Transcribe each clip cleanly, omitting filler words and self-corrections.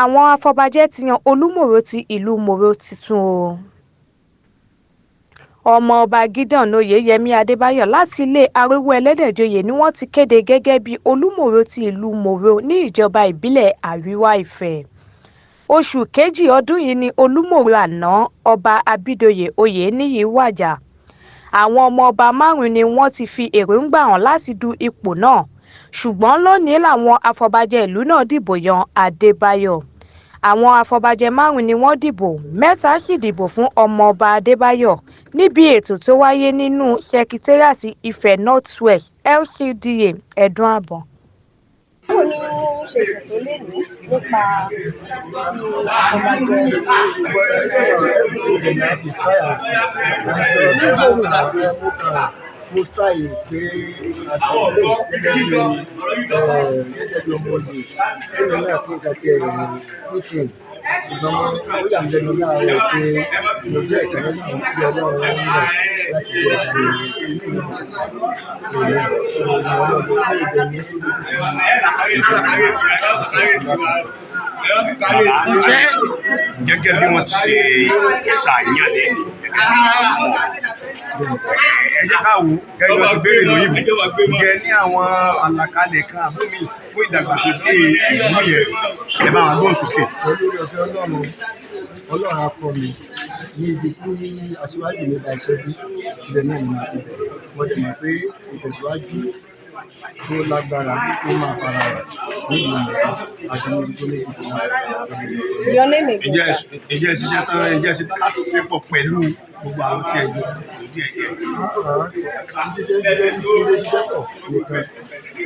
Àwọn afọbajẹ ti yan Olumoro ti ìlú Moro tuntun o. Ọmọ-ọba Gideon Oyeyemi Adébáyọ̀ láti ilé Arówó-Ẹlẹ́dẹ̀-joyè ni wọ́n ti kéde gẹ́gẹ́ bí Olumoro ti ìlú Moro ní ìjọba ìbílẹ̀ Àríwá Ifẹ̀. Oṣù kejì ọdún yìí ni Olumoro àná Ọba Abídòyè Oyèníyì wàjà. Àwọn ọmọ-ọba 5 ni wọ́n ti fi èròǹgbà hàn láti du ipò náà, ṣùgbọ́n lónìí làwọn afọbajẹ ìlú náà dìbò yan Adébáyọ̀. Àwọn afọbajẹ 5 ni wọ́n dìbò, 3 sì dìbò fún ọmọ-ọba Adébáyọ̀ níbi ètò tó wáyé nínú Sẹkitériátì Ifẹ̀ North West LCDA Ẹ̀dùn Àbọ̀n. Báwo ni ó ṣe ṣètò lénìí nípa ti mo try pé àṣà place gẹ́gẹ́ bí ọmọ oyè nínú náà kí n kàtí meeting ṣùgbọ́n ó yà mí lẹ́nu láàárọ̀ pé mo jẹ́ ìkan nínú àwọn tí Ọlọ́run ń lò láti jẹ́ inú ọlọ́run pé ìbẹ̀rù sí ibi tí gẹ́gẹ́ bí wọ́n ti ṣe ṣàyàn lẹ́nu. Ẹ jẹ́ ká wò gẹ́gẹ́ bí wọ́n ti béèrè lóyìnbó jẹ́ ní àwọn àlàkalẹ̀ kan àbúmi fún ìdàgbàsókè ìlú yẹn ẹ bá wọn gbóhùn sókè. Pẹ̀lú ọ̀fẹ́ Ọlọ́run akọ mi ní ibi tí aṣíwájú mi bá ṣe bí ibẹ̀ náà ni màá ti bẹ̀rẹ̀. Wọ́n dẹ̀ mọ̀ pé ìtẹ̀síwájú tó lágbára tó máa fara rẹ̀ nílùú Moro àti níbi tó lè dìbò náà. Your name again, sir? Ǹjẹ́ ṣiṣẹ́ tán láti ṣe pọ̀ pẹ̀lú gbogbo àwọn tí ẹ gbọ́ díẹ̀ díẹ̀. Ṣiṣẹ́ pọ̀ nìkan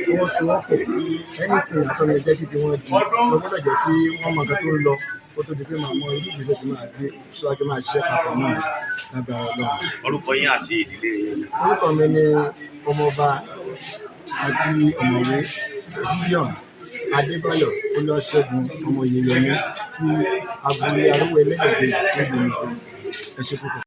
tí wọ́n so wọ́n pọ̀ anything àtọ́nà jẹ́ kí tí wọ́n di wọ́n gbọ́dọ̀ jẹ́ kí wọ́n mọ nǹkan tó ń lọ kó tó di pé màá mọ irú ìgbésẹ̀ tí máa gbé síwájú máa ṣiṣẹ́ papọ̀ náà lágbára Ọlọ́run. Orúkọ yín àti ìdílé yín. Orúkọ mi ni ọmọọba àti ọ̀mọ̀wé Gideon Adébáyọ̀ Olúwaṣẹ́gun ọmọ Oyèyẹmí tí agboolé Arówó-Ẹlẹ́dẹ̀ nílùú Moro. Ẹ ṣé púpọ̀.